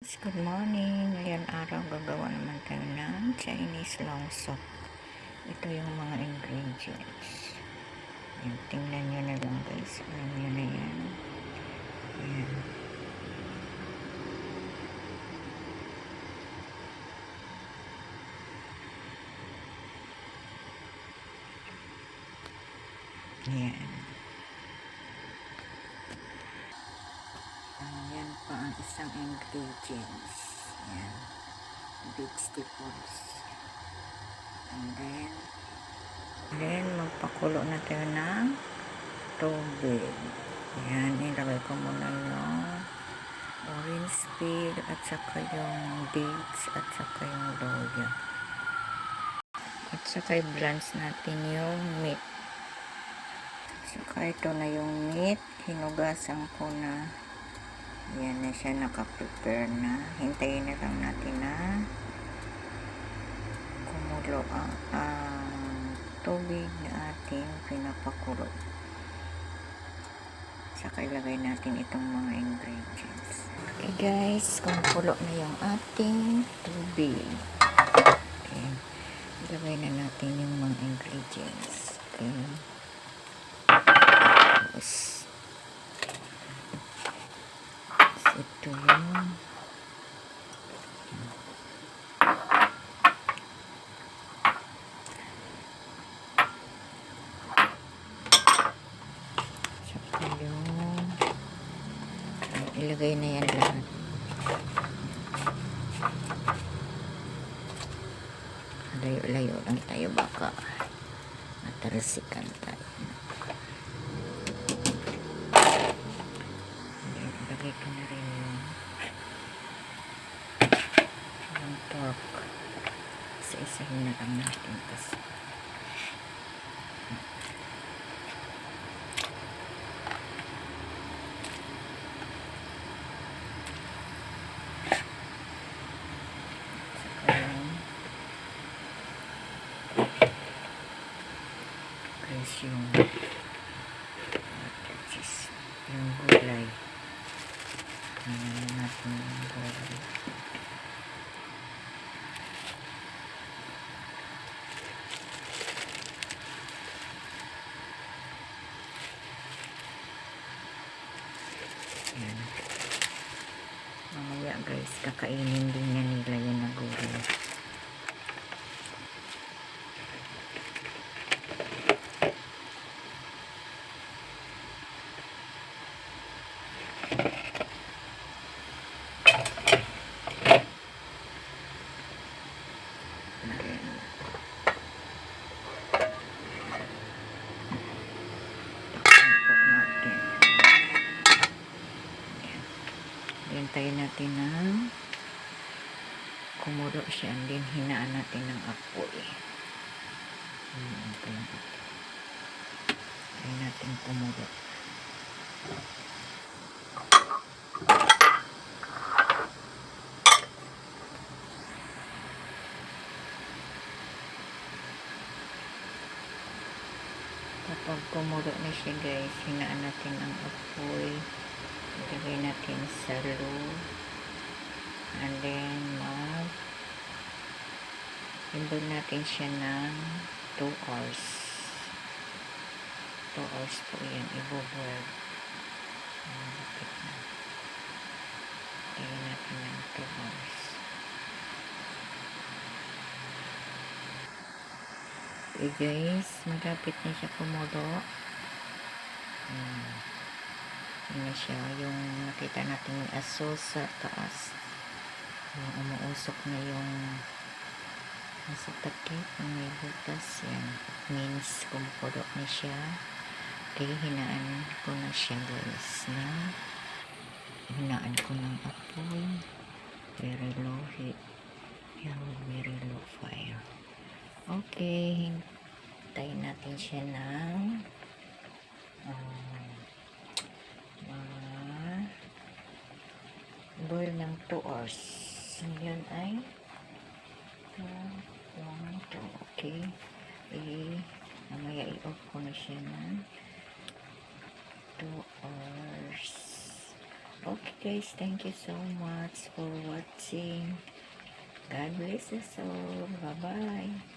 Good morning. Ngayon araw gagawa naman tayo ng Chinese long soup. Ito yung mga ingredients. Yan, tingnan nyo na lang guys. Alam nyo na yan. Ayan. Ayan. Ayan pa ang isang ingredients. Ayan. Vegetables. And then magpakulo na tayo ng tubig. Ayan, ilagay ko muna yung orange peel at saka yung dates at saka yung loya. At saka i-blanch natin yung meat. Saka ito na yung meat. Hinugasan ko na. Ayan na siya, naka-prepare na. Hintayin na lang natin na kumulo ang tubig na ating pinapakulo. Saka ilagay natin itong mga ingredients. Okay guys, kumukulo na yung ating tubig. Okay. Ilagay na natin yung mga ingredients. Okay. Tapos, ito yung saka yung ilagay na yan lahat. Layo-layo lang tayo, baka matalsikan tayo. Ilagay ko na rin yung pork. Isa-isahin na lang natin kasi yung gulay. Natin yung gulay. Yan. Mamaya guys, kakainin din na nila yung na gulay. Hintayin natin na kumulo siya, and then hinaan natin ng apoy. Hintayin natin kumulo. Kapag kumulo na siya guys, hinaan natin ang apoy. Ilagay natin sa low. And then imbag natin siya ng 2 hours. 2 hours po yan. I-boil. Malapit na. Ilagay natin ng 2 hours. Okay guys, malapit na siya kumulo. Yun na siya, yung nakita natin yung aso sa taas, yung umuusok na yung nasa takip, yung may butas, yan means kumukulo na siya. Okay, hinaan ko na siya guys, na hinaan ko ng apoy, very low heat, very low fire. Okay, hintayin natin siya ng boil ng 2 hours. Ngayon ay 1, 2, okay. Mamaya i-off ko na siya ng 2 hours. Okay guys, thank you so much for watching. God bless us all. Bye-bye.